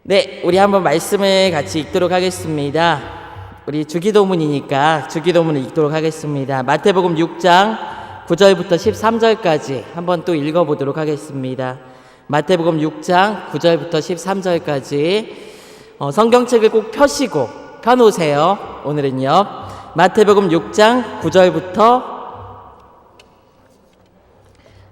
네, 우리 한번 말씀을 같이 읽도록 하겠습니다. 우리 주기도문이니까 주기도문을 읽도록 하겠습니다. 마태복음 6장 9절부터 13절까지 한번 또 읽어보도록 하겠습니다. 마태복음 6장 9절부터 13절까지 성경책을 꼭 펴놓으세요. 오늘은요 마태복음 6장 9절부터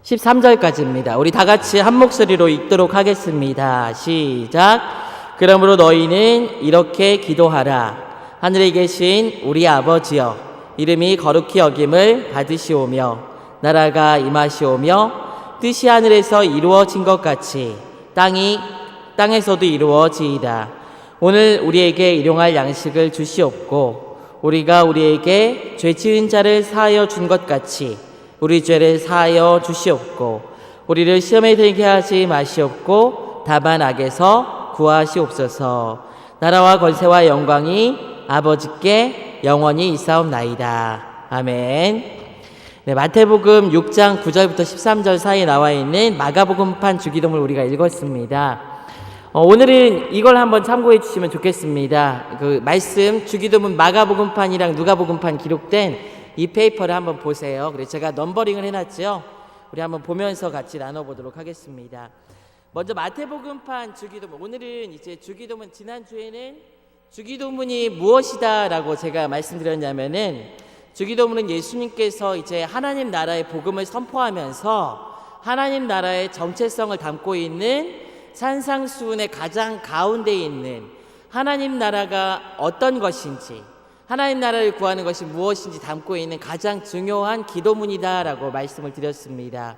13절까지입니다. 우리 다 같이 한 목소리로 읽도록 하겠습니다. 시작. 그러므로 너희는 이렇게 기도하라. 하늘에 계신 우리 아버지여, 이름이 거룩히 여김을 받으시오며 나라가 임하시오며 뜻이 하늘에서 이루어진 것 같이 땅에서도 이루어지이다. 오늘 우리에게 일용할 양식을 주시옵고 우리가 우리에게 죄 지은 자를 사하여 준 것 같이 우리 죄를 사하여 주시옵고 우리를 시험에 들게 하지 마시옵고 다만 악에서 구하시옵소서. 나라와 권세와 영광이 아버지께 영원히 있사옵나이다. 아멘. 네, 마태복음 6장 9절부터 13절 사이에 나와 있는 마가복음판 주기도문을 우리가 읽었습니다. 오늘은 이걸 한번 참고해 주시면 좋겠습니다. 그 말씀 주기도문 마가복음판이랑 누가복음판 기록된 이 페이퍼를 한번 보세요. 그래서 제가 넘버링을 해놨죠. 우리 한번 보면서 같이 나눠보도록 하겠습니다. 먼저 마태복음판 주기도문. 오늘은 이제 주기도문, 지난주에는 주기도문이 무엇이다라고 제가 말씀드렸냐면은 주기도문은 예수님께서 이제 하나님 나라의 복음을 선포하면서 하나님 나라의 정체성을 담고 있는 산상수훈의 가장 가운데에 있는 하나님 나라가 어떤 것인지, 하나님 나라를 구하는 것이 무엇인지 담고 있는 가장 중요한 기도문이다라고 말씀을 드렸습니다.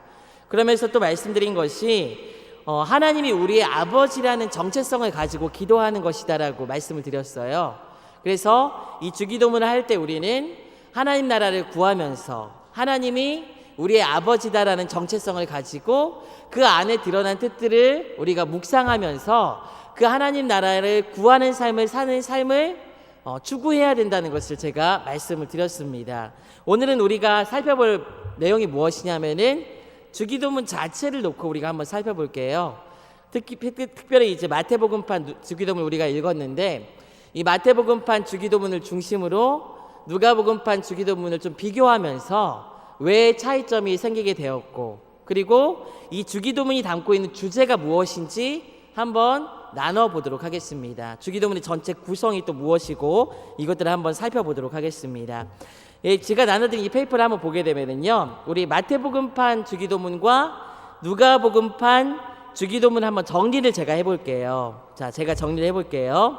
그러면서 또 말씀드린 것이 하나님이 우리의 아버지라는 정체성을 가지고 기도하는 것이다라고 말씀을 드렸어요. 그래서 이 주기도문을 할 때 우리는 하나님 나라를 구하면서 하나님이 우리의 아버지다라는 정체성을 가지고 그 안에 드러난 뜻들을 우리가 묵상하면서 그 하나님 나라를 구하는 삶을 사는 삶을 추구해야 된다는 것을 제가 말씀을 드렸습니다. 오늘은 우리가 살펴볼 내용이 무엇이냐면은 주기도문 자체를 놓고 우리가 한번 살펴볼게요. 특별히 이제 마태복음판 주기도문을 우리가 읽었는데 이 마태복음판 주기도문을 중심으로 누가복음판 주기도문을 좀 비교하면서 왜 차이점이 생기게 되었고, 그리고 이 주기도문이 담고 있는 주제가 무엇인지 한번 나눠보도록 하겠습니다. 주기도문의 전체 구성이 또 무엇이고 이것들을 한번 살펴보도록 하겠습니다. 제가 나눠드린 이 페이퍼를 한번 보게 되면은요, 우리 마태복음판 주기도문과 누가복음판 주기도문 한번 정리를 제가 해볼게요. 자, 제가 정리를 해볼게요.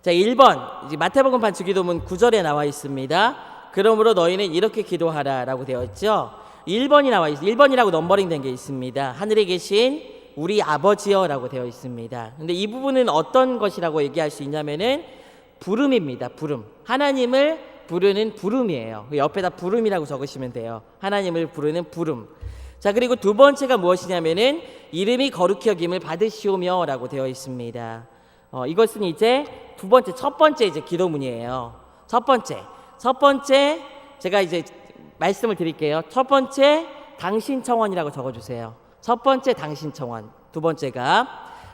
자, 1번 이제 마태복음판 주기도문 9절에 나와 있습니다. 그러므로 너희는 이렇게 기도하라 라고 되어 있죠. 1번이 나와 있어요. 1번이라고 넘버링 된 게 있습니다. 하늘에 계신 우리 아버지여 라고 되어 있습니다. 근데 이 부분은 어떤 것이라고 얘기할 수 있냐면은 부름입니다. 부름. 하나님을 부르는 부름이에요. 옆에다 부름이라고 적으시면 돼요. 하나님을 부르는 부름. 자, 그리고 두 번째가 무엇이냐면은 이름이 거룩히 여김을 받으시오며 라고 되어 있습니다. 이것은 이제 첫 번째 이제 기도문이에요. 첫 번째 제가 이제 말씀을 드릴게요. 첫 번째 당신 청원이라고 적어주세요. 첫 번째 당신 청원, 두 번째가.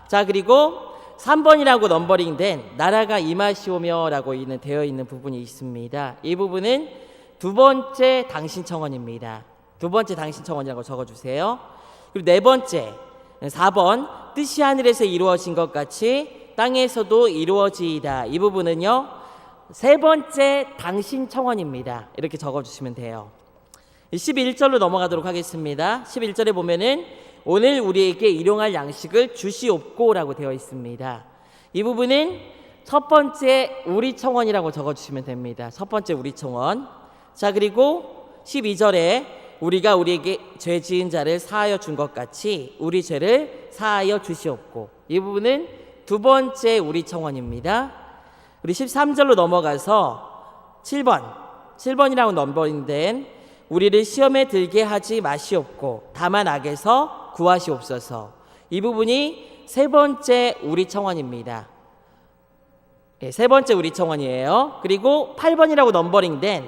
자, 그리고 3번이라고 넘버링된 나라가 임하시오며 라고 되어 있는 부분이 있습니다. 이 부분은 두 번째 당신 청원입니다. 두 번째 당신 청원이라고 적어주세요. 그리고 네 번째 4번 뜻이 하늘에서 이루어진 것 같이 땅에서도 이루어지이다. 이 부분은요 세 번째 당신 청원입니다. 이렇게 적어주시면 돼요. 11절로 넘어가도록 하겠습니다. 11절에 보면은 오늘 우리에게 일용할 양식을 주시옵고 라고 되어 있습니다. 이 부분은 첫 번째 우리 청원이라고 적어주시면 됩니다. 첫 번째 우리 청원. 자, 그리고 12절에 우리가 우리에게 죄 지은 자를 사하여 준 것 같이 우리 죄를 사하여 주시옵고, 이 부분은 두 번째 우리 청원입니다. 우리 13절로 넘어가서 7번이라고 넘버링된 우리를 시험에 들게 하지 마시옵고 다만 악에서 구하시옵소서. 이 부분이 세 번째 우리 청원입니다. 세 번째 우리 청원이에요. 그리고 8번이라고 넘버링된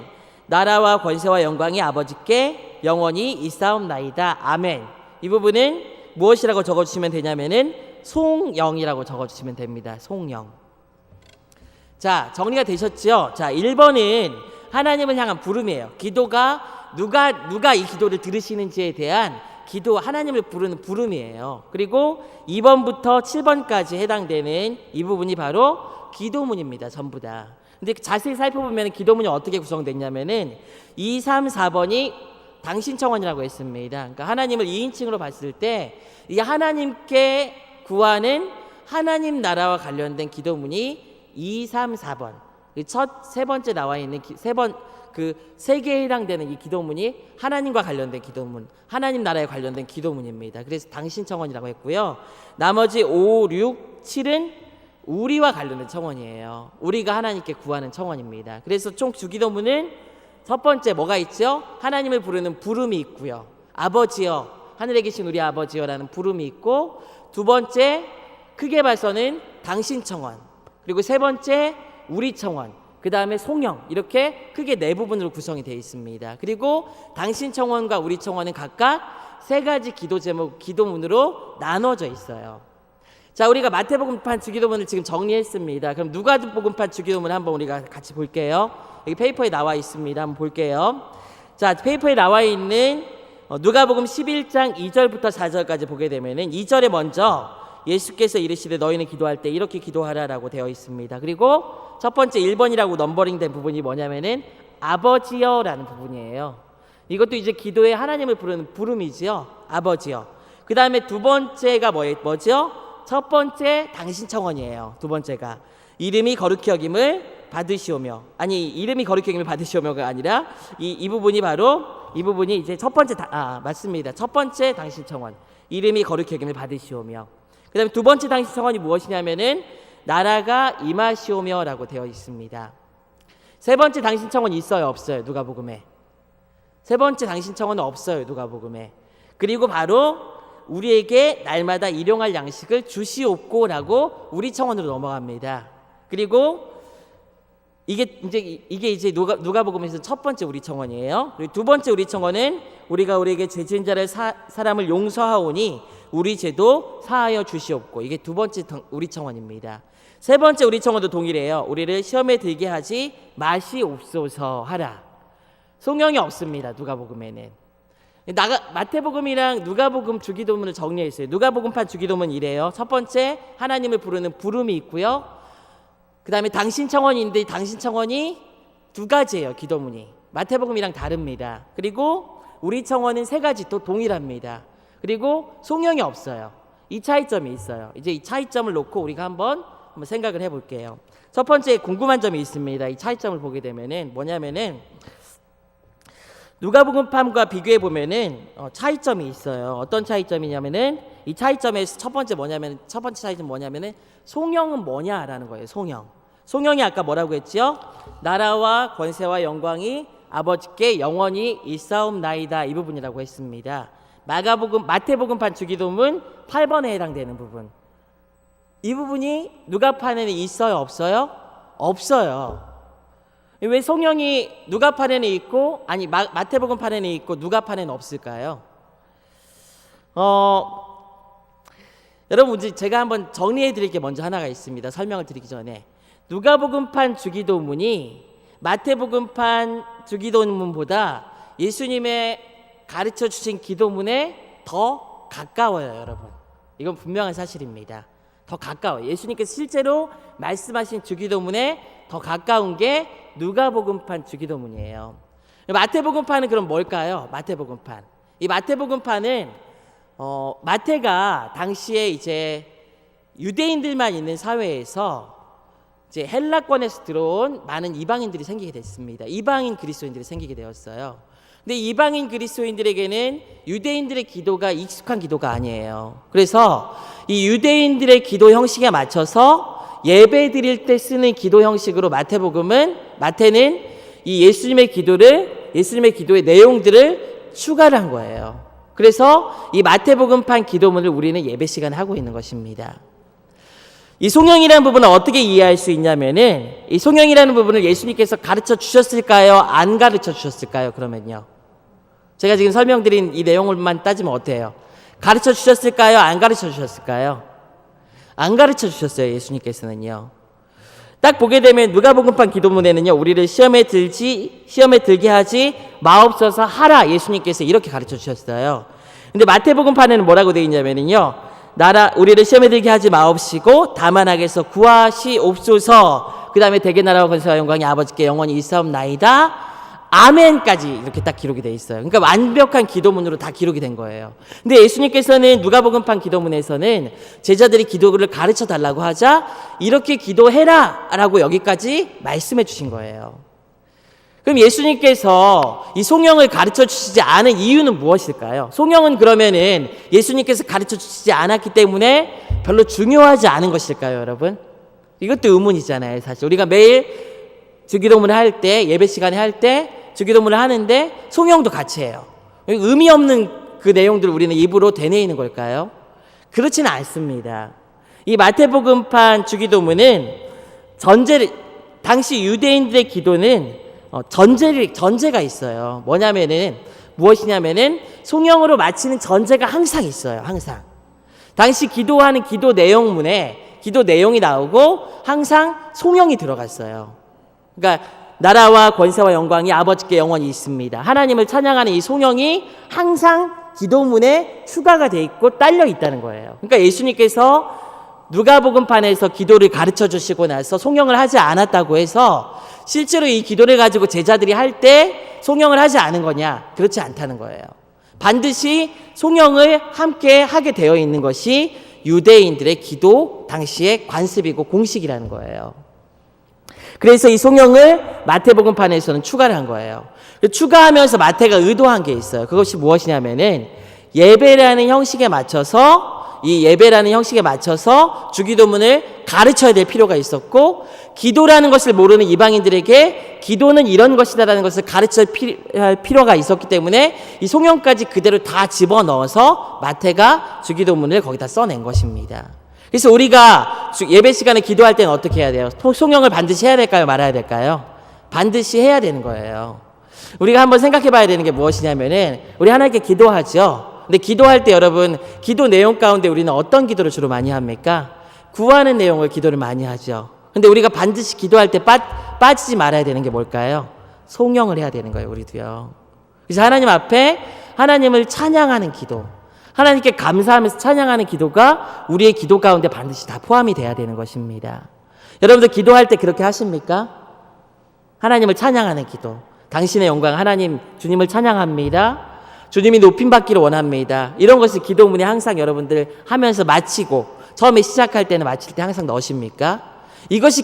나라와 권세와 영광이 아버지께 영원히 있사옵나이다. 아멘. 이 부분은 무엇이라고 적어주시면 되냐면은 송영이라고 적어주시면 됩니다. 송영. 자, 정리가 되셨죠? 자, 1번은 하나님을 향한 부름이에요. 기도가 누가 이 기도를 들으시는지에 대한 기도, 하나님을 부르는 부름이에요. 그리고 2번부터 7번까지 해당되는 이 부분이 바로 기도문입니다. 전부 다. 근데 자세히 살펴보면 기도문이 어떻게 구성됐냐면은 2, 3, 4번이 당신 청원이라고 했습니다. 그러니까 하나님을 2인칭으로 봤을 때 이 하나님께 구하는 하나님 나라와 관련된 기도문이 2, 3, 4번. 첫 세 번째 나와 있는 세 개에 해당되는 이 기도문이 하나님과 관련된 기도문, 하나님 나라에 관련된 기도문입니다. 그래서 당신 청원이라고 했고요. 나머지 5, 6, 7은 우리와 관련된 청원이에요. 우리가 하나님께 구하는 청원입니다. 그래서 총 주기도문은 첫 번째 뭐가 있죠? 하나님을 부르는 부름이 있고요. 아버지여, 하늘에 계신 우리 아버지여라는 부름이 있고, 두 번째 크게 봐서는 당신 청원, 그리고 세 번째 우리 청원, 그 다음에 송영, 이렇게 크게 네 부분으로 구성이 되어 있습니다. 그리고 당신 청원과 우리 청원은 각각 세 가지 기도 제목, 기도문으로 나눠져 있어요. 자, 우리가 마태복음판 주기도문을 지금 정리했습니다. 그럼 누가복음판 주기도문 한번 우리가 같이 볼게요. 여기 페이퍼에 나와 있습니다. 한번 볼게요. 자, 페이퍼에 나와 있는 누가복음 11장 2절부터 4절까지 보게 되면은 2절에 먼저 예수께서 이르시되 너희는 기도할 때 이렇게 기도하라라고 되어 있습니다. 그리고 첫 번째 1번이라고 넘버링된 부분이 뭐냐면은 아버지여라는 부분이에요. 이것도 이제 기도의 하나님을 부르는 부름이지요. 아버지여. 그 다음에 두 번째가 뭐죠? 첫 번째 당신 청원이에요. 두 번째가 이름이 거룩히 여김을 받으시오며, 아니 이름이 거룩히 여김을 받으시오며가 아니라 이 부분이 바로 이 부분이 이제 첫 번째 맞습니다. 첫 번째 당신 청원, 이름이 거룩히 여김을 받으시오며. 그 다음에 두 번째 당신 청원이 무엇이냐면은 나라가 임하시오며라고 되어 있습니다. 세 번째 당신 청원 있어요, 없어요? 누가복음에 세 번째 당신 청원은 없어요. 누가복음에. 그리고 바로 우리에게 날마다 일용할 양식을 주시옵고라고 우리 청원으로 넘어갑니다. 그리고 이게 이제 누가복음에서 첫 번째 우리 청원이에요. 그리고 두 번째 우리 청원은 우리가 우리에게 죄 지은 자를 사람을 용서하오니 우리 죄도 사하여 주시옵고, 이게 두 번째 우리 청원입니다. 세 번째 우리 청원도 동일해요. 우리를 시험에 들게 하지 마시옵소서 하라. 송영이 없습니다. 누가복음에는. 마태복음이랑 누가복음 주기도문을 정리했어요. 누가복음판 주기도문 이래요. 첫 번째 하나님을 부르는 부름이 있고요. 그 다음에 당신 청원인데 당신 청원이 두 가지예요. 기도문이 마태복음이랑 다릅니다. 그리고 우리 청원은 세 가지 또 동일합니다. 그리고 송영이 없어요. 이 차이점이 있어요. 이제 이 차이점을 놓고 우리가 한번 생각을 해볼게요. 첫 번째 궁금한 점이 있습니다. 이 차이점을 보게 되면은 뭐냐면은 누가복음판과 비교해 보면은 차이점이 있어요. 어떤 차이점이냐면은 이 차이점에서 첫 번째 차이점 뭐냐면은 송영은 뭐냐라는 거예요. 송영이 아까 뭐라고 했지요? 나라와 권세와 영광이 아버지께 영원히 있사옵나이다, 이 부분이라고 했습니다. 마태복음판 주기도문 8번에 해당되는 부분, 이 부분이 누가판에는 있어요, 없어요? 없어요. 왜 송영이 누가판에는 있고 마태복음판에는 있고 누가판에는 없을까요? 여러분, 제가 한번 정리해 드릴 게 먼저 하나가 있습니다. 설명을 드리기 전에 누가복음판 주기도문이 마태복음판 주기도문보다 예수님의 가르쳐 주신 기도문에 더 가까워요. 여러분, 이건 분명한 사실입니다. 더 가까워요. 예수님께서 실제로 말씀하신 주기도문에 더 가까운 게 누가복음판 주기도문이에요. 마태복음판은 그럼 뭘까요? 이 마태복음판은 마태가 당시에 이제 유대인들만 있는 사회에서 이제 헬라권에서 들어온 많은 이방인들이 생기게 됐습니다. 이방인 그리스도인들이 생기게 되었어요. 근데 이방인 그리스도인들에게는 유대인들의 기도가 익숙한 기도가 아니에요. 그래서 이 유대인들의 기도 형식에 맞춰서 예배 드릴 때 쓰는 기도 형식으로 마태는 이 예수님의 기도의 내용들을 추가를 한 거예요. 그래서 이 마태복음판 기도문을 우리는 예배 시간에 하고 있는 것입니다. 이 송영이라는 부분을 어떻게 이해할 수 있냐면은, 이 송영이라는 부분을 예수님께서 가르쳐 주셨을까요? 안 가르쳐 주셨을까요? 그러면요, 제가 지금 설명드린 이 내용을만 따지면 어때요? 가르쳐 주셨을까요? 안 가르쳐 주셨을까요? 안 가르쳐 주셨어요. 예수님께서는요. 딱 보게 되면 누가복음판 기도문에는요, 우리를 시험에 들게 하지 마옵소서 하라, 예수님께서 이렇게 가르쳐 주셨어요. 근데 마태복음판에는 뭐라고 되어 있냐면요, 우리를 시험에 들게 하지 마옵시고 다만 악에서 구하시옵소서. 그 다음에 대개 나라와 권세와 영광이 아버지께 영원히 있사옵나이다, 아멘까지 이렇게 딱 기록이 돼 있어요. 그러니까 완벽한 기도문으로 다 기록이 된 거예요. 근데 예수님께서는 누가복음판 기도문에서는 제자들이 기도를 가르쳐 달라고 하자 이렇게 기도해라 라고 여기까지 말씀해 주신 거예요. 그럼 예수님께서 이 송영을 가르쳐 주시지 않은 이유는 무엇일까요? 송영은 그러면은 예수님께서 가르쳐 주시지 않았기 때문에 별로 중요하지 않은 것일까요, 여러분? 이것도 의문이잖아요, 사실. 우리가 매일 주기도문을 할 때, 예배 시간에 할 때 주기도문을 하는데 송영도 같이 해요. 의미 없는 그 내용들을 우리는 입으로 되뇌이는 걸까요? 그렇지는 않습니다. 이 마태복음판 주기도문은 당시 유대인들의 기도는 전제가 있어요. 무엇이냐면은 송영으로 마치는 전제가 항상 있어요. 항상. 당시 기도하는 기도 내용문에 기도 내용이 나오고 항상 송영이 들어갔어요. 그러니까 나라와 권세와 영광이 아버지께 영원히 있습니다. 하나님을 찬양하는 이 송영이 항상 기도문에 추가가 돼 있고 딸려 있다는 거예요. 그러니까 예수님께서 누가복음판에서 기도를 가르쳐 주시고 나서 송영을 하지 않았다고 해서 실제로 이 기도를 가지고 제자들이 할 때 송영을 하지 않은 거냐? 그렇지 않다는 거예요. 반드시 송영을 함께 하게 되어 있는 것이 유대인들의 기도 당시의 관습이고 공식이라는 거예요. 그래서 이 송영을 마태복음판에서는 추가를 한 거예요. 추가하면서 마태가 의도한 게 있어요. 그것이 무엇이냐면은 예배라는 형식에 맞춰서 주기도문을 가르쳐야 될 필요가 있었고, 기도라는 것을 모르는 이방인들에게 기도는 이런 것이다라는 것을 가르칠 필요가 있었기 때문에 이 송영까지 그대로 다 집어넣어서 마태가 주기도문을 거기다 써낸 것입니다. 그래서 우리가 예배 시간에 기도할 때는 어떻게 해야 돼요? 송영을 반드시 해야 될까요? 말아야 될까요? 반드시 해야 되는 거예요. 우리가 한번 생각해 봐야 되는 게 무엇이냐면은, 우리 하나님께 기도하죠. 근데 기도할 때 여러분, 기도 내용 가운데 우리는 어떤 기도를 주로 많이 합니까? 구하는 내용을 기도를 많이 하죠. 근데 우리가 반드시 기도할 때 빠지지 말아야 되는 게 뭘까요? 송영을 해야 되는 거예요, 우리도요. 그래서 하나님 앞에 하나님을 찬양하는 기도, 하나님께 감사하면서 찬양하는 기도가 우리의 기도 가운데 반드시 다 포함이 돼야 되는 것입니다. 여러분들 기도할 때 그렇게 하십니까? 하나님을 찬양하는 기도, 당신의 영광 하나님 주님을 찬양합니다, 주님이 높임받기를 원합니다, 이런 것을 기도문에 항상 여러분들 하면서 마치고, 처음에 시작할 때는 마칠 때 항상 넣으십니까? 이것이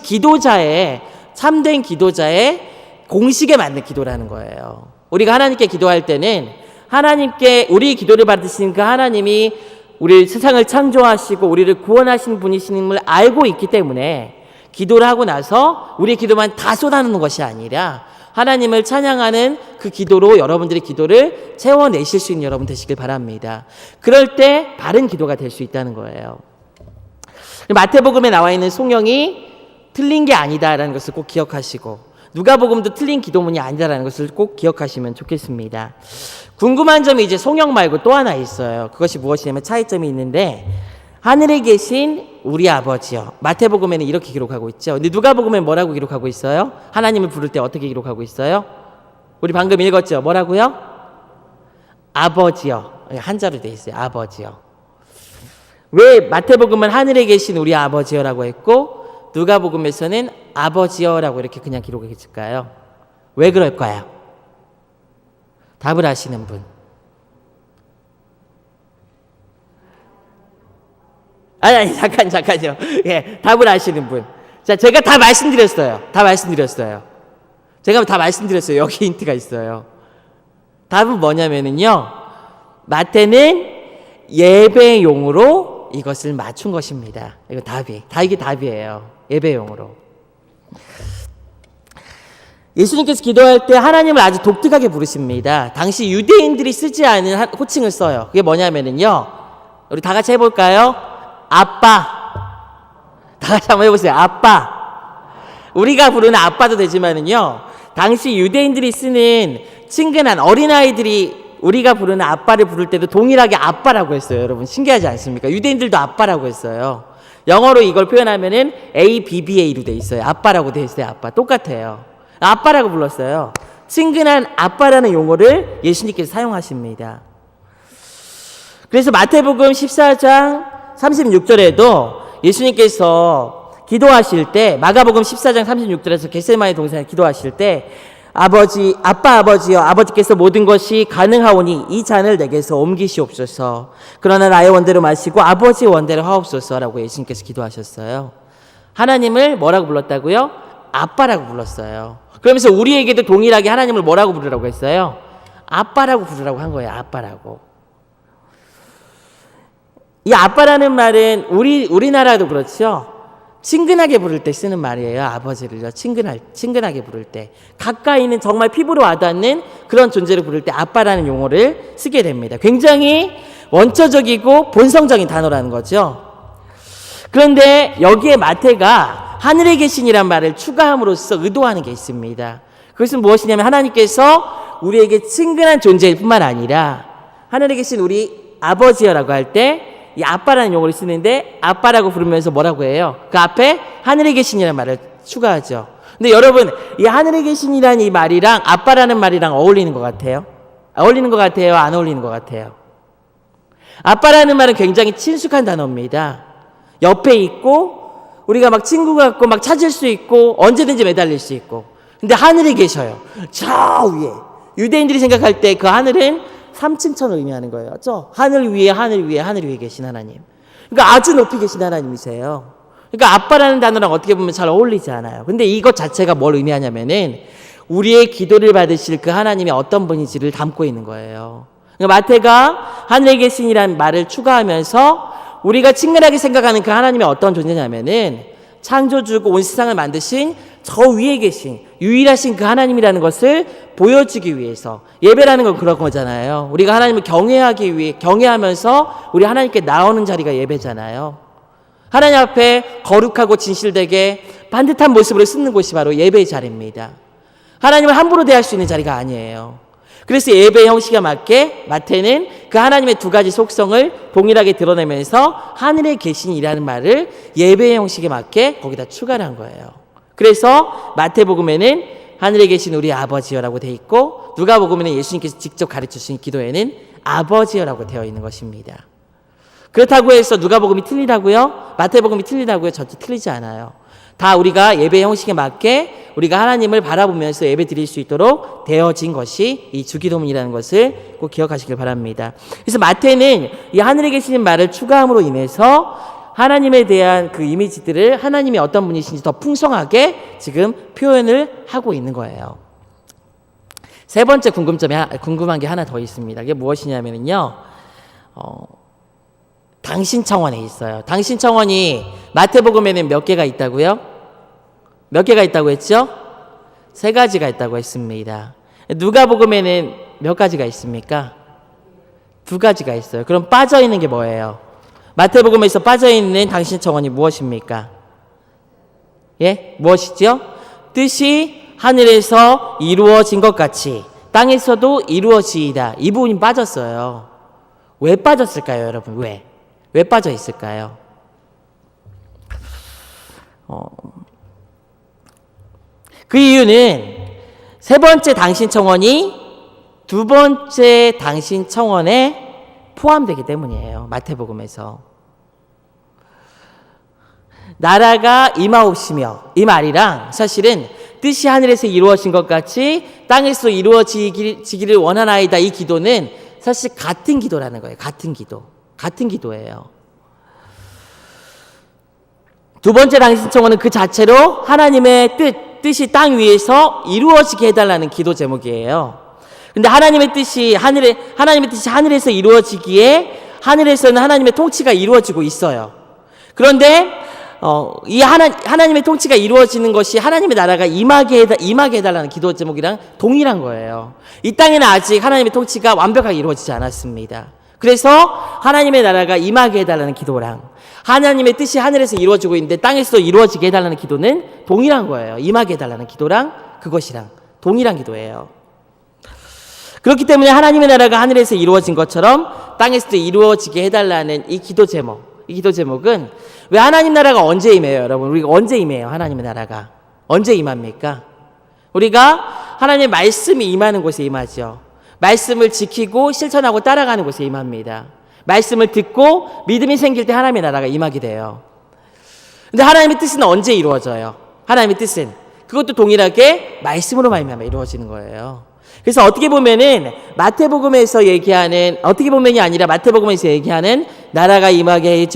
참된 기도자의 공식에 맞는 기도라는 거예요. 우리가 하나님께 기도할 때는 하나님께 우리 기도를 받으신 그 하나님이 우리 세상을 창조하시고 우리를 구원하신 분이심을 알고 있기 때문에 기도를 하고 나서 우리의 기도만 다 쏟아내는 것이 아니라 하나님을 찬양하는 그 기도로 여러분들의 기도를 채워내실 수 있는 여러분 되시길 바랍니다. 그럴 때 바른 기도가 될 수 있다는 거예요. 마태복음에 나와 있는 송영이 틀린 게 아니다라는 것을 꼭 기억하시고, 누가복음도 틀린 기도문이 아니다라는 것을 꼭 기억하시면 좋겠습니다. 궁금한 점이 이제 송영 말고 또 하나 있어요. 그것이 무엇이냐면 차이점이 있는데, 하늘에 계신 우리 아버지요. 마태복음에는 이렇게 기록하고 있죠. 근데 누가복음에는 뭐라고 기록하고 있어요? 하나님을 부를 때 어떻게 기록하고 있어요? 우리 방금 읽었죠? 뭐라고요? 아버지요. 한자로 돼 있어요. 아버지요. 왜 마태복음은 하늘에 계신 우리 아버지요라고 했고 누가복음에서는 아버지요라고 이렇게 그냥 기록했을까요? 왜 그럴까요? 답을 아시는 분. 잠깐요. 예, 답을 아시는 분. 자, 제가 다 말씀드렸어요. 제가 다 말씀드렸어요. 여기 힌트가 있어요. 답은 뭐냐면은요, 마태는 예배용으로 이것을 맞춘 것입니다. 이게 답이에요. 예배용으로. 예수님께서 기도할 때 하나님을 아주 독특하게 부르십니다. 당시 유대인들이 쓰지 않은 호칭을 써요. 그게 뭐냐면은요, 우리 다 같이 해볼까요? 아빠. 다 같이 한번 해보세요. 아빠. 우리가 부르는 아빠도 되지만은요, 당시 유대인들이 쓰는 친근한 어린아이들이 우리가 부르는 아빠를 부를 때도 동일하게 아빠라고 했어요. 여러분 신기하지 않습니까? 유대인들도 아빠라고 했어요. 영어로 이걸 표현하면은 ABBA로 돼 있어요. 아빠라고 돼 있어요. 아빠. 똑같아요. 아빠라고 불렀어요. 친근한 아빠라는 용어를 예수님께서 사용하십니다. 그래서 마태복음 14장 36절에도 예수님께서 기도하실 때, 마가복음 14장 36절에서 겟세마네 동산에 기도하실 때, 아빠 아버지여, 아버지께서 모든 것이 가능하오니 이 잔을 내게서 옮기시옵소서. 그러나 나의 원대로 마시고 아버지의 원대로 하옵소서라고 예수님께서 기도하셨어요. 하나님을 뭐라고 불렀다고요? 아빠라고 불렀어요. 그러면서 우리에게도 동일하게 하나님을 뭐라고 부르라고 했어요? 아빠라고 부르라고 한 거예요. 아빠라고. 이 아빠라는 말은 우리나라도 그렇죠. 친근하게 부를 때 쓰는 말이에요. 아버지를요. 친근하게 부를 때. 가까이는 정말 피부로 와닿는 그런 존재를 부를 때 아빠라는 용어를 쓰게 됩니다. 굉장히 원초적이고 본성적인 단어라는 거죠. 그런데 여기에 마태가 하늘에 계신이란 말을 추가함으로써 의도하는 게 있습니다. 그것은 무엇이냐면 하나님께서 우리에게 친근한 존재일 뿐만 아니라 하늘에 계신 우리 아버지여라고 할 때 이 아빠라는 용어를 쓰는데 아빠라고 부르면서 뭐라고 해요? 그 앞에 하늘에 계신이라는 말을 추가하죠. 근데 여러분, 이 하늘에 계신이라는 이 말이랑 아빠라는 말이랑 어울리는 것 같아요? 어울리는 것 같아요? 안 어울리는 것 같아요? 아빠라는 말은 굉장히 친숙한 단어입니다. 옆에 있고 우리가 막 친구 같고 막 찾을 수 있고 언제든지 매달릴 수 있고. 근데 하늘에 계셔요. 저 위에. 유대인들이 생각할 때 그 하늘은 3층천을 의미하는 거예요. 그렇죠? 하늘 위에 계신 하나님. 그러니까 아주 높이 계신 하나님이세요. 그러니까 아빠라는 단어랑 어떻게 보면 잘 어울리지 않아요. 근데 이것 자체가 뭘 의미하냐면은 우리의 기도를 받으실 그 하나님이 어떤 분인지를 담고 있는 거예요. 그러니까 마태가 하늘에 계신이라는 말을 추가하면서 우리가 친근하게 생각하는 그 하나님이 어떤 존재냐면은 창조주고 온 세상을 만드신 저 위에 계신 유일하신 그 하나님이라는 것을 보여주기 위해서 예배라는 건 그런 거잖아요. 우리가 하나님을 경외하기 위해 경외하면서 우리 하나님께 나오는 자리가 예배잖아요. 하나님 앞에 거룩하고 진실되게 반듯한 모습으로 쓰는 곳이 바로 예배의 자리입니다. 하나님을 함부로 대할 수 있는 자리가 아니에요. 그래서 예배 형식에 맞게 마태는 그 하나님의 두 가지 속성을 동일하게 드러내면서 하늘에 계신이라는 말을 예배 형식에 맞게 거기다 추가를 한 거예요. 그래서 마태복음에는 하늘에 계신 우리 아버지여라고 되어 있고 누가복음에는 예수님께서 직접 가르치신 기도에는 아버지여라고 되어 있는 것입니다. 그렇다고 해서 누가복음이 틀리다고요? 마태복음이 틀리다고요? 절대 틀리지 않아요. 다 우리가 예배 형식에 맞게 우리가 하나님을 바라보면서 예배 드릴 수 있도록 되어진 것이 이 주기도문이라는 것을 꼭 기억하시길 바랍니다. 그래서 마태는 이 하늘에 계시는 말을 추가함으로 인해서 하나님에 대한 그 이미지들을 하나님이 어떤 분이신지 더 풍성하게 지금 표현을 하고 있는 거예요. 세 번째 궁금한 게 하나 더 있습니다. 이게 무엇이냐면요. 당신청원에 있어요. 당신청원이 마태복음에는 몇 개가 있다고요? 몇 개가 있다고 했죠? 3가지가 있다고 했습니다. 누가복음에는 몇 가지가 있습니까? 2가지가 있어요. 그럼 빠져있는 게 뭐예요? 마태복음에서 빠져있는 당신청원이 무엇입니까? 예? 무엇이죠? 뜻이 하늘에서 이루어진 것 같이 땅에서도 이루어지이다. 이 부분이 빠졌어요. 왜 빠졌을까요, 여러분? 왜 빠져 있을까요? 그 이유는 세 번째 당신청원이 두 번째 당신청원에 포함되기 때문이에요. 마태복음에서. 나라가 임하옵시며 이 말이랑 사실은 뜻이 하늘에서 이루어진 것 같이 땅에서 이루어지기를 원하나이다. 이 기도는 사실 같은 기도라는 거예요. 같은 기도예요. 두 번째 당신청원은 그 자체로 하나님의 뜻이 땅 위에서 이루어지게 해달라는 기도 제목이에요. 근데 하나님의 뜻이 하늘에서 이루어지기에 하늘에서는 하나님의 통치가 이루어지고 있어요. 그런데 이 하나님의 통치가 이루어지는 것이 하나님의 나라가 임하게 해달라는 기도 제목이랑 동일한 거예요. 이 땅에는 아직 하나님의 통치가 완벽하게 이루어지지 않았습니다. 그래서 하나님의 나라가 임하게 해달라는 기도랑 하나님의 뜻이 하늘에서 이루어지고 있는데 땅에서도 이루어지게 해달라는 기도는 동일한 거예요. 임하게 해달라는 기도랑 그것이랑 동일한 기도예요. 그렇기 때문에 하나님의 나라가 하늘에서 이루어진 것처럼 땅에서도 이루어지게 해달라는 이 기도 제목, 이 기도 제목은 왜 하나님 나라가 언제 임해요, 여러분? 우리가 언제 임해요, 하나님의 나라가? 언제 임합니까? 우리가 하나님의 말씀이 임하는 곳에 임하죠. 말씀을 지키고 실천하고 따라가는 곳에 임합니다. 말씀을 듣고 믿음이 생길 때 하나님의 나라가 임하게 돼요. 근데 하나님의 뜻은 언제 이루어져요? 하나님의 뜻은 그것도 동일하게 말씀으로 말미암아 이루어지는 거예요. 그래서 어떻게 보면은 마태복음에서 얘기하는, 어떻게 보면이 아니라 마태복음에서 얘기하는 나라가 임하게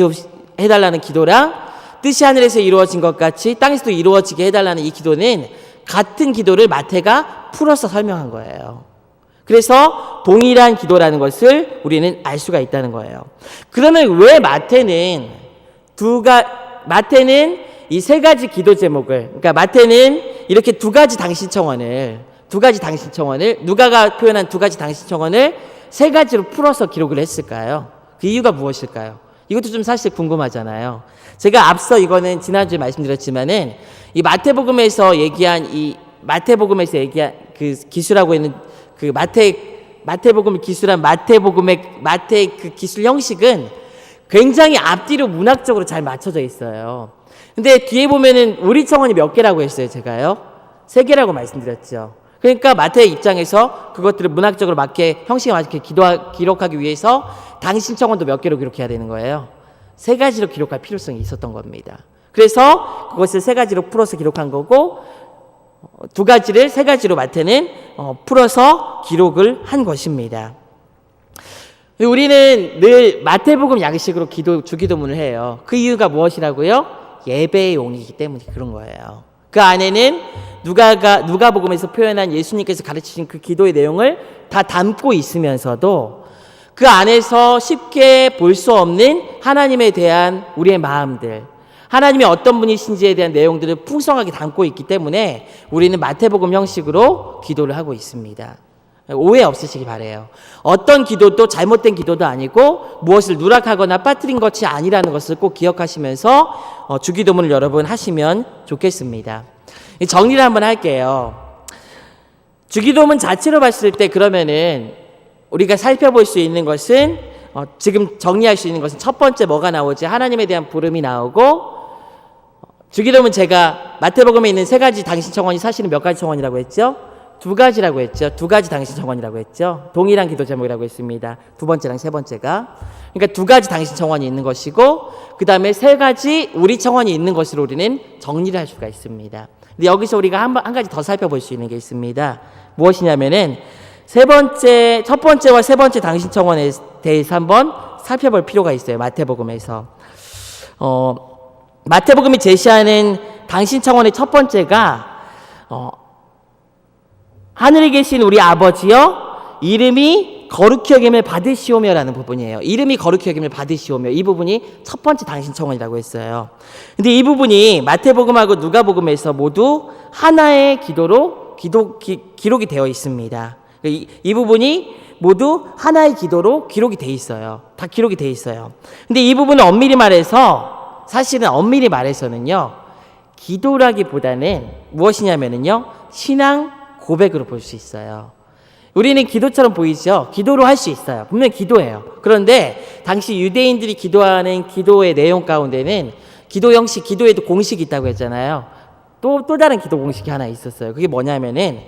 해달라는 기도랑 뜻이 하늘에서 이루어진 것 같이 땅에서도 이루어지게 해달라는 이 기도는 같은 기도를 마태가 풀어서 설명한 거예요. 그래서 동일한 기도라는 것을 우리는 알 수가 있다는 거예요. 그러면 왜 마태는 이 세 가지 기도 제목을, 그러니까 마태는 이렇게 두 가지 당신 청원을, 누가가 표현한 두 가지 당신 청원을 세 가지로 풀어서 기록을 했을까요? 그 이유가 무엇일까요? 이것도 좀 사실 궁금하잖아요. 제가 앞서 이거는 지난주에 말씀드렸지만은 이 마태복음에서 얘기한 그 기술하고 있는 그 마태복음을 기술한 마태의 그 기술 형식은 굉장히 앞뒤로 문학적으로 잘 맞춰져 있어요. 근데 뒤에 보면은 우리 청원이 몇 개라고 했어요, 제가요? 3개라고 말씀드렸죠. 그러니까 마태의 입장에서 그것들을 문학적으로 맞게, 형식에 맞게 기록하기 위해서 당신 청원도 몇 개로 기록해야 되는 거예요? 3가지로 기록할 필요성이 있었던 겁니다. 그래서 그것을 3가지로 풀어서 기록한 거고, 2가지를 3가지로 마태는 풀어서 기록을 한 것입니다. 우리는 늘 마태복음 양식으로 주기도문을 해요. 그 이유가 무엇이라고요? 예배의 용이기 때문에 그런 거예요. 그 안에는 누가복음에서 표현한 예수님께서 가르치신 그 기도의 내용을 다 담고 있으면서도 그 안에서 쉽게 볼 수 없는 하나님에 대한 우리의 마음들, 하나님이 어떤 분이신지에 대한 내용들을 풍성하게 담고 있기 때문에 우리는 마태복음 형식으로 기도를 하고 있습니다. 오해 없으시기 바라요. 어떤 기도도 잘못된 기도도 아니고 무엇을 누락하거나 빠뜨린 것이 아니라는 것을 꼭 기억하시면서 주기도문을 여러분 하시면 좋겠습니다. 정리를 한번 할게요. 주기도문 자체로 봤을 때 그러면은 우리가 살펴볼 수 있는 것은 지금 정리할 수 있는 것은 첫 번째 뭐가 나오지? 하나님에 대한 부름이 나오고, 주기도문 제가 마태복음에 있는 3가지 당신 청원이 사실은 몇 가지 청원이라고 했죠? 2가지라고 했죠. 2가지 당신 청원이라고 했죠. 동일한 기도 제목이라고 했습니다. 2번째랑 3번째가. 그러니까 2가지 당신 청원이 있는 것이고, 그 다음에 3가지 우리 청원이 있는 것으로 우리는 정리를 할 수가 있습니다. 근데 여기서 우리가 한 가지 더 살펴볼 수 있는 게 있습니다. 무엇이냐면은 첫 번째와 3번째 당신 청원에 대해서 한번 살펴볼 필요가 있어요. 마태복음에서. 마태복음이 제시하는 당신 청원의 첫 번째가 하늘에 계신 우리 아버지여 이름이 거룩히 여김을 받으시오며라는 부분이에요. 이름이 거룩히 여김을 받으시오며, 이 부분이 첫 번째 당신 청원이라고 했어요. 근데 이 부분이 마태복음하고 누가복음에서 모두 하나의 기도로 기록이 되어 있습니다. 이 부분이 모두 하나의 기도로 기록이 돼 있어요. 다 기록이 돼 있어요. 근데 이 부분은 사실은 엄밀히 말해서는요, 기도라기보다는 무엇이냐면은요, 신앙 고백으로 볼 수 있어요. 우리는 기도처럼 보이죠? 기도로 할 수 있어요. 분명히 기도예요. 그런데 당시 유대인들이 기도하는 기도의 내용 가운데는 기도 형식, 기도에도 공식이 있다고 했잖아요. 또 다른 기도 공식이 하나 있었어요. 그게 뭐냐면은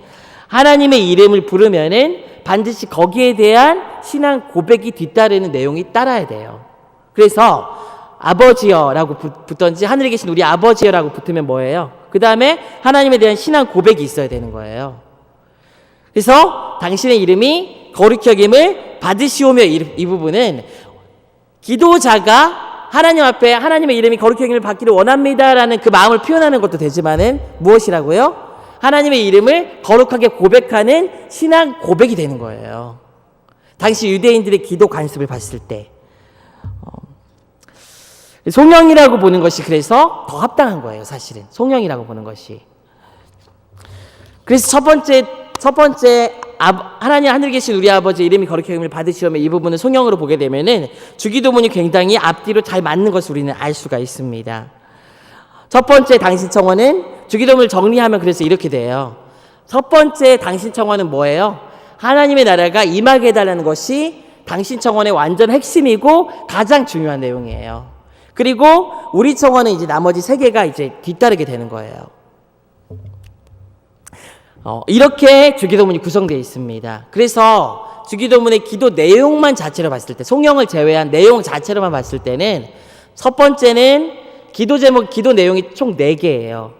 하나님의 이름을 부르면은 반드시 거기에 대한 신앙 고백이 뒤따르는 내용이 따라야 돼요. 그래서 아버지여라고 붙던지 하늘에 계신 우리 아버지여라고 붙으면 뭐예요? 그 다음에 하나님에 대한 신앙 고백이 있어야 되는 거예요. 그래서 당신의 이름이 거룩히 여김을 받으시오며, 이 부분은 기도자가 하나님 앞에 하나님의 이름이 거룩히 여김을 받기를 원합니다라는 그 마음을 표현하는 것도 되지만은 무엇이라고요? 하나님의 이름을 거룩하게 고백하는 신앙 고백이 되는 거예요. 당시 유대인들의 기도 관습을 봤을 때 송영이라고 보는 것이 그래서 더 합당한 거예요. 사실은 송영이라고 보는 것이. 그래서 첫 번째 하나님 하늘에 계신 우리 아버지 이름이 거룩히 여김을 받으시오며, 이 부분을 송영으로 보게 되면은 주기도문이 굉장히 앞뒤로 잘 맞는 것을 우리는 알 수가 있습니다. 첫 번째 당신 청원은 주기도문을 정리하면 그래서 이렇게 돼요. 첫 번째 당신 청원은 뭐예요? 하나님의 나라가 임하게 해달라는 것이 당신 청원의 완전 핵심이고 가장 중요한 내용이에요. 그리고 우리 청원은 이제 나머지 세 개가 이제 뒤따르게 되는 거예요. 이렇게 주기도문이 구성되어 있습니다. 그래서 주기도문의 기도 내용만 자체로 봤을 때, 송영을 제외한 내용 자체로만 봤을 때는 첫 번째는 기도 제목, 기도 내용이 총 4개예요.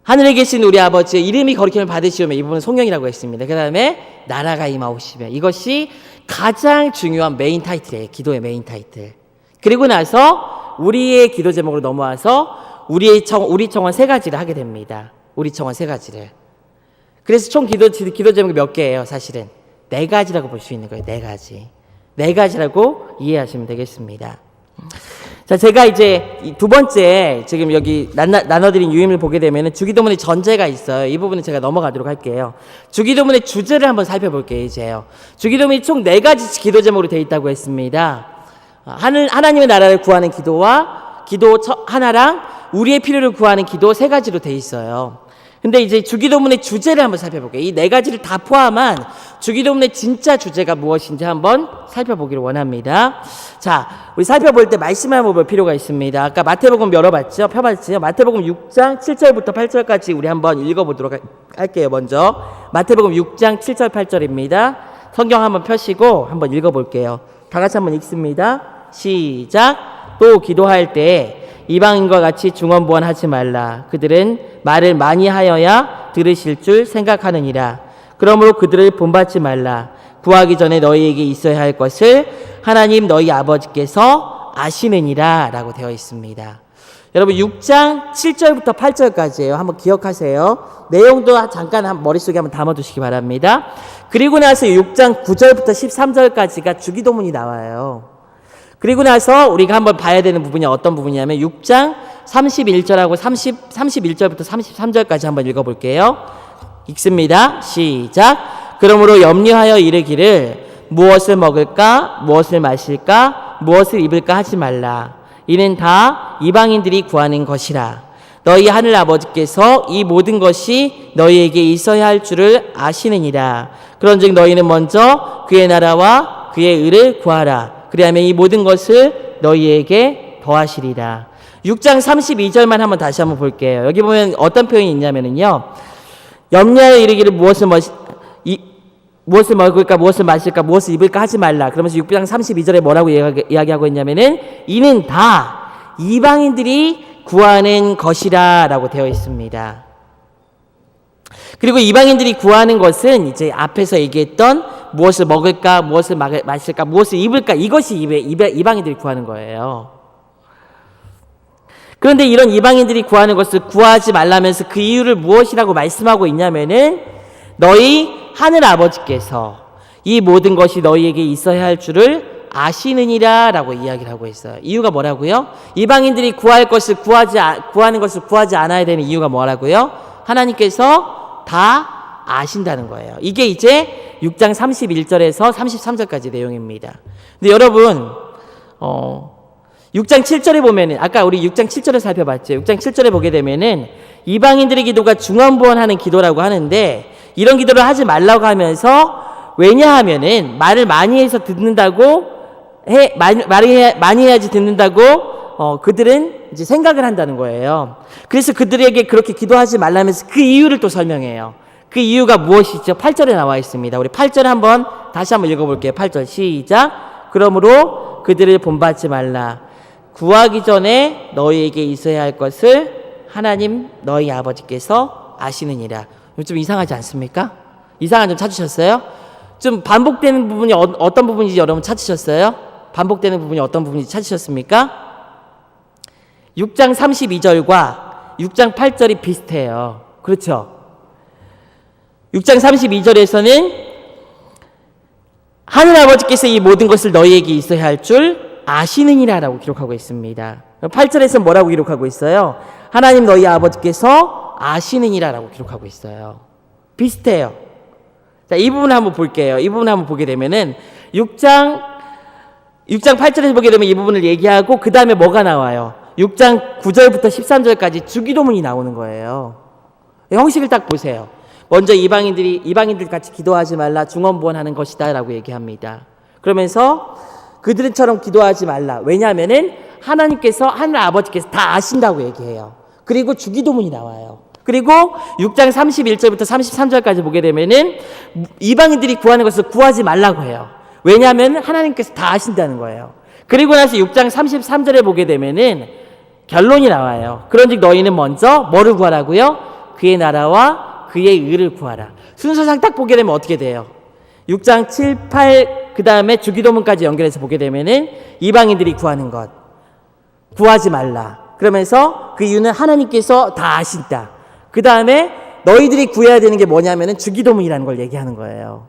하늘에 계신 우리 아버지의 이름이 거룩함을 받으시오며, 이 부분은 송영이라고 했습니다. 그 다음에 나라가 임하오시며, 이것이 가장 중요한 메인 타이틀이에요. 기도의 메인 타이틀. 그리고 나서 우리의 기도 제목으로 넘어와서 우리 청원 3가지를 하게 됩니다. 우리 청원 3가지를. 그래서 총 기도 제목이 몇 개예요, 사실은? 4가지라고 볼 수 있는 거예요. 4가지. 4가지라고 이해하시면 되겠습니다. 자, 제가 이제 두 번째, 지금 여기 나눠드린 유임을 보게 되면 주기도문의 전제가 있어요. 이 부분은 제가 넘어가도록 할게요. 주기도문의 주제를 한번 살펴볼게요, 이제요. 주기도문이 총 4가지 기도 제목으로 되어 있다고 했습니다. 하나님의 나라를 구하는 기도와 기도 하나랑 우리의 필요를 구하는 기도 3가지로 되어 있어요. 근데 이제 주기도문의 주제를 한번 살펴볼게요. 이 4가지를 다 포함한 주기도문의 진짜 주제가 무엇인지 한번 살펴보기를 원합니다. 자, 우리 살펴볼 때 말씀을 한번 볼 필요가 있습니다. 아까 마태복음 펴봤죠? 마태복음 6장 7절부터 8절까지 우리 한번 읽어보도록 할게요. 먼저 마태복음 6장 7절 8절입니다. 성경 한번 펴시고 한번 읽어볼게요. 다 같이 한번 읽습니다. 시작. 또 기도할 때 이방인과 같이 중언부언하지 말라. 그들은 말을 많이 하여야 들으실 줄 생각하느니라. 그러므로 그들을 본받지 말라. 구하기 전에 너희에게 있어야 할 것을 하나님 너희 아버지께서 아시느니라 라고 되어 있습니다. 여러분 6장 7절부터 8절까지예요. 한번 기억하세요. 내용도 잠깐 머릿속에 한번 담아두시기 바랍니다. 그리고 나서 6장 9절부터 13절까지가 주기도문이 나와요. 그리고 나서 우리가 한번 봐야 되는 부분이 어떤 부분이냐면 6장 31절하고 31절부터 33절까지 한번 읽어볼게요. 읽습니다. 시작. 그러므로 염려하여 이르기를 무엇을 먹을까, 무엇을 마실까, 무엇을 입을까 하지 말라. 이는 다 이방인들이 구하는 것이라. 너희 하늘 아버지께서 이 모든 것이 너희에게 있어야 할 줄을 아시느니라. 그런즉 너희는 먼저 그의 나라와 그의 의를 구하라. 그리하면 이 모든 것을 너희에게 더하시리라. 6장 32절만 한번 다시 한번 볼게요. 여기 보면 어떤 표현이 있냐면요. 염려하여 이르기를 무엇을 먹을까, 무엇을 마실까, 무엇을 입을까 하지 말라. 그러면서 6장 32절에 뭐라고 이야기하고 있냐면은 이는 다 이방인들이 구하는 것이라 라고 되어 있습니다. 그리고 이방인들이 구하는 것은 이제 앞에서 얘기했던 무엇을 먹을까, 무엇을 마실까, 무엇을 입을까, 이것이 이방인들이 구하는 거예요. 그런데 이런 이방인들이 구하는 것을 구하지 말라면서 그 이유를 무엇이라고 말씀하고 있냐면은 너희 하늘 아버지께서 이 모든 것이 너희에게 있어야 할 줄을 아시느니라 라고 이야기를 하고 있어요. 이유가 뭐라고요? 이방인들이 구하는 것을 구하지 않아야 되는 이유가 뭐라고요? 하나님께서 다 아신다는 거예요. 이게 이제 6장 31절에서 33절까지 내용입니다. 근데 여러분 6장 7절에 보면은 아까 우리 6장 7절을 살펴봤죠. 6장 7절에 보게 되면은 이방인들의 기도가 중언부언하는 기도라고 하는데 이런 기도를 하지 말라고 하면서 왜냐하면은 말을 많이 해서 듣는다고 말을 많이 해야지 듣는다고 그들은 이제 생각을 한다는 거예요. 그래서 그들에게 그렇게 기도하지 말라면서 그 이유를 또 설명해요. 그 이유가 무엇이죠? 8절에 나와 있습니다. 우리 8절 다시 한번 읽어볼게요. 8절 시작. 그러므로 그들을 본받지 말라. 구하기 전에 너희에게 있어야 할 것을 하나님 너희 아버지께서 아시느니라. 좀 이상하지 않습니까? 이상한 점 찾으셨어요? 좀 반복되는 부분이 어떤 부분인지 여러분 찾으셨어요? 반복되는 부분이 어떤 부분인지 찾으셨습니까? 6장 32절과 6장 8절이 비슷해요. 그렇죠? 6장 32절에서는 하늘 아버지께서 이 모든 것을 너희에게 있어야 할 줄 아시느니라 라고 기록하고 있습니다. 8절에서는 뭐라고 기록하고 있어요? 하나님 너희 아버지께서 아시느니라 라고 기록하고 있어요. 비슷해요. 자, 이 부분을 한번 볼게요. 이 부분을 한번 보게 되면은 6장 8절에서 보게 되면 이 부분을 얘기하고 그 다음에 뭐가 나와요? 6장 9절부터 13절까지 주기도문이 나오는 거예요. 형식을 딱 보세요. 먼저 이방인들 같이 기도하지 말라, 중언부언하는 것이다 라고 얘기합니다. 그러면서 그들처럼 기도하지 말라. 왜냐하면은 하나님께서 하늘 아버지께서 다 아신다고 얘기해요. 그리고 주기도문이 나와요. 그리고 6장 31절부터 33절까지 보게 되면은 이방인들이 구하는 것을 구하지 말라고 해요. 왜냐하면 하나님께서 다 아신다는 거예요. 그리고 나서 6장 33절에 보게 되면은 결론이 나와요. 그런즉 너희는 먼저 뭐를 구하라고요? 그의 나라와 그의 의를 구하라. 순서상 딱 보게 되면 어떻게 돼요? 6장 7, 8 그 다음에 주기도문까지 연결해서 보게 되면은 이방인들이 구하는 것 구하지 말라. 그러면서 그 이유는 하나님께서 다 아신다. 그 다음에 너희들이 구해야 되는 게 뭐냐면은 주기도문이라는 걸 얘기하는 거예요.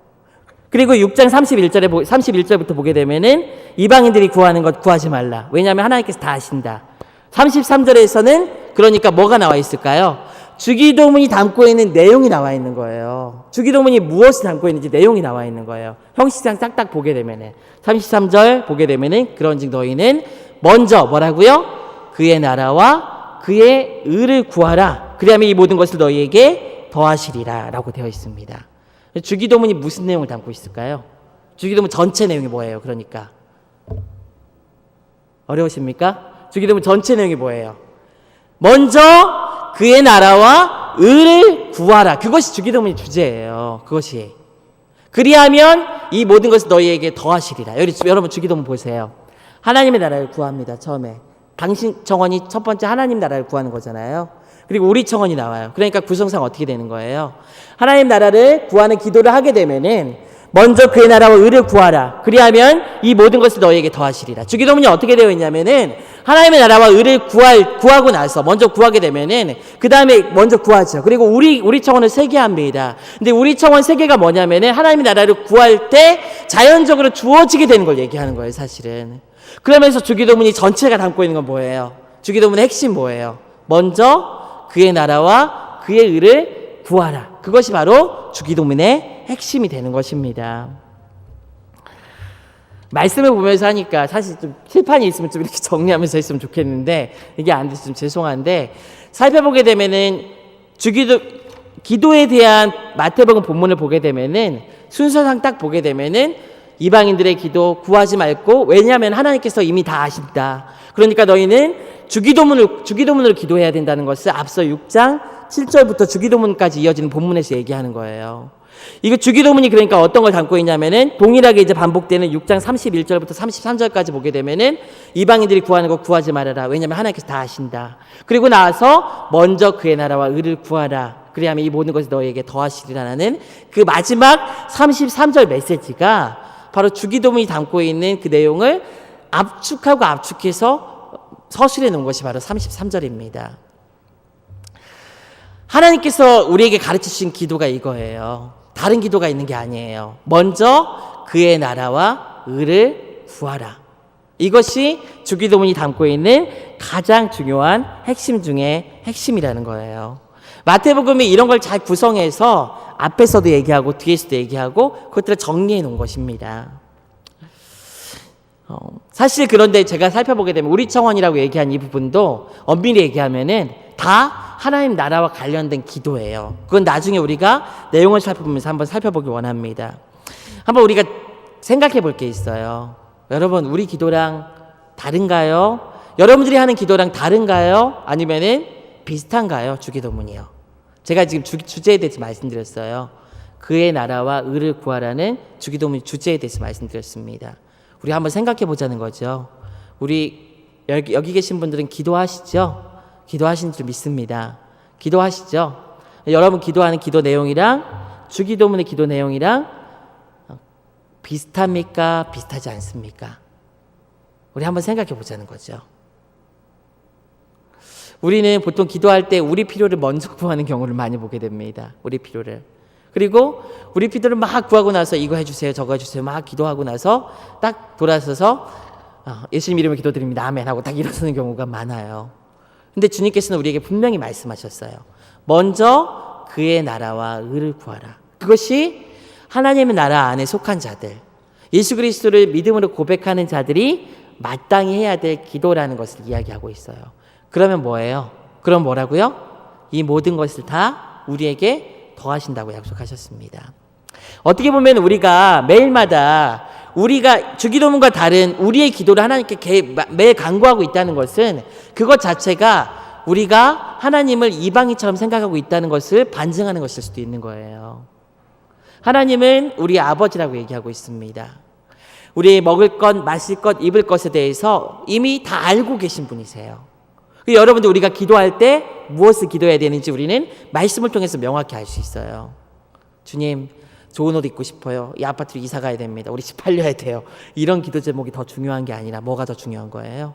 그리고 6장 31절부터 보게 되면은 이방인들이 구하는 것 구하지 말라. 왜냐하면 하나님께서 다 아신다. 33절에서는 그러니까 뭐가 나와 있을까요? 주기도문이 담고 있는 내용이 나와 있는 거예요. 주기도문이 무엇을 담고 있는지 내용이 나와 있는 거예요. 형식상 딱딱 보게 되면은 33절 보게 되면은 그런즉 너희는 먼저 뭐라고요? 그의 나라와 그의 의를 구하라. 그리하면 이 모든 것을 너희에게 더하시리라 라고 되어 있습니다. 주기도문이 무슨 내용을 담고 있을까요? 주기도문 전체 내용이 뭐예요? 그러니까 어려우십니까? 주기도문 전체 내용이 뭐예요? 먼저 그의 나라와 의를 구하라. 그것이 주기도문의 주제예요. 그것이. 그리하면 이 모든 것을 너희에게 더하시리라. 여러분 주기도문 보세요. 하나님의 나라를 구합니다. 처음에. 당신 청원이 첫 번째 하나님 나라를 구하는 거잖아요. 그리고 우리 청원이 나와요. 그러니까 구성상 어떻게 되는 거예요? 하나님 나라를 구하는 기도를 하게 되면은 먼저 그의 나라와 의를 구하라. 그리하면 이 모든 것을 너희에게 더하시리라. 주기도문이 어떻게 되어 있냐면은 하나님의 나라와 의를 구하고 나서 먼저 구하게 되면은 그 다음에 먼저 구하죠. 그리고 우리 청원을 세 개 합니다. 근데 우리 청원 세 개가 뭐냐면은 하나님의 나라를 구할 때 자연적으로 주어지게 되는 걸 얘기하는 거예요, 사실은. 그러면서 주기도문이 전체가 담고 있는 건 뭐예요? 주기도문의 핵심 뭐예요? 먼저 그의 나라와 그의 의를 구하라. 그것이 바로 주기도문의 핵심이 되는 것입니다. 말씀을 보면서 하니까 사실 좀 칠판이 있으면 좀 이렇게 정리하면서 했으면 좋겠는데 이게 안 돼서 좀 죄송한데 살펴보게 되면은 기도에 대한 마태복음 본문을 보게 되면은 순서상 딱 보게 되면은 이방인들의 기도 구하지 말고 왜냐하면 하나님께서 이미 다 아신다. 그러니까 너희는 주기도문으로 기도해야 된다는 것을 앞서 6장 7절부터 주기도문까지 이어지는 본문에서 얘기하는 거예요. 이거 주기도문이 그러니까 어떤 걸 담고 있냐면은 동일하게 이제 반복되는 6장 31절부터 33절까지 보게 되면은 이방인들이 구하는 거 구하지 말아라. 왜냐하면 하나님께서 다 아신다. 그리고 나서 먼저 그의 나라와 의를 구하라. 그리하면 이 모든 것을 너희에게 더하시리라는 그 마지막 33절 메시지가 바로 주기도문이 담고 있는 그 내용을 압축하고 압축해서 서술해 놓은 것이 바로 33절입니다. 하나님께서 우리에게 가르치신 기도가 이거예요. 다른 기도가 있는 게 아니에요. 먼저 그의 나라와 의를 구하라. 이것이 주기도문이 담고 있는 가장 중요한 핵심 중에 핵심이라는 거예요. 마태복음이 이런 걸 잘 구성해서 앞에서도 얘기하고 뒤에서도 얘기하고 그것들을 정리해 놓은 것입니다. 사실 그런데 제가 살펴보게 되면 우리 청원이라고 얘기한 이 부분도 엄밀히 얘기하면은 다 하나님 나라와 관련된 기도예요. 그건 나중에 우리가 내용을 살펴보면서 한번 살펴보기 원합니다. 한번 우리가 생각해 볼 게 있어요. 여러분, 우리 기도랑 다른가요? 여러분들이 하는 기도랑 다른가요? 아니면은 비슷한가요? 주기도문이요. 제가 지금 주제에 대해서 말씀드렸어요. 그의 나라와 의를 구하라는 주기도문 주제에 대해서 말씀드렸습니다. 우리 한번 생각해 보자는 거죠. 우리 여기 계신 분들은 기도하시죠? 기도하신 줄 믿습니다. 기도하시죠? 여러분 기도하는 기도 내용이랑 주기도문의 기도 내용이랑 비슷합니까? 비슷하지 않습니까? 우리 한번 생각해 보자는 거죠. 우리는 보통 기도할 때 우리 필요를 먼저 구하는 경우를 많이 보게 됩니다. 우리 필요를. 그리고 우리 필요를 막 구하고 나서 이거 해주세요, 저거 해주세요 막 기도하고 나서 딱 돌아서서 예수님 이름으로 기도드립니다. 아멘 하고 딱 일어서는 경우가 많아요. 근데 주님께서는 우리에게 분명히 말씀하셨어요. 먼저 그의 나라와 의를 구하라. 그것이 하나님의 나라 안에 속한 자들, 예수 그리스도를 믿음으로 고백하는 자들이 마땅히 해야 될 기도라는 것을 이야기하고 있어요. 그러면 뭐예요? 그럼 뭐라고요? 이 모든 것을 다 우리에게 더하신다고 약속하셨습니다. 어떻게 보면 우리가 매일마다 우리가 주기도문과 다른 우리의 기도를 하나님께 매일 간구하고 있다는 것은 그것 자체가 우리가 하나님을 이방인처럼 생각하고 있다는 것을 반증하는 것일 수도 있는 거예요. 하나님은 우리 아버지라고 얘기하고 있습니다. 우리 먹을 것, 마실 것, 입을 것에 대해서 이미 다 알고 계신 분이세요. 여러분들 우리가 기도할 때 무엇을 기도해야 되는지 우리는 말씀을 통해서 명확히 알 수 있어요. 주님, 좋은 옷 입고 싶어요. 이 아파트로 이사 가야 됩니다. 우리 집 팔려야 돼요. 이런 기도 제목이 더 중요한 게 아니라 뭐가 더 중요한 거예요?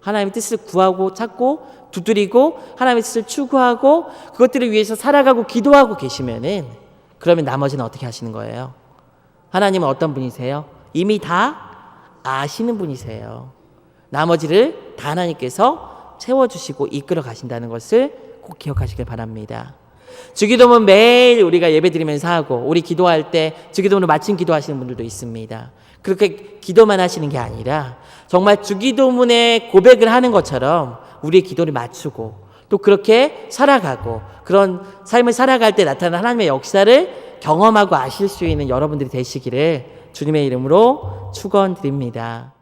하나님의 뜻을 구하고 찾고 두드리고 하나님의 뜻을 추구하고 그것들을 위해서 살아가고 기도하고 계시면은 그러면 나머지는 어떻게 하시는 거예요? 하나님은 어떤 분이세요? 이미 다 아시는 분이세요. 나머지를 다 하나님께서 채워주시고 이끌어 가신다는 것을 꼭 기억하시길 바랍니다. 주기도문 매일 우리가 예배드리면서 하고 우리 기도할 때 주기도문을 마친 기도하시는 분들도 있습니다. 그렇게 기도만 하시는 게 아니라 정말 주기도문에 고백을 하는 것처럼 우리의 기도를 맞추고 또 그렇게 살아가고 그런 삶을 살아갈 때 나타나는 하나님의 역사를 경험하고 아실 수 있는 여러분들이 되시기를 주님의 이름으로 축원드립니다.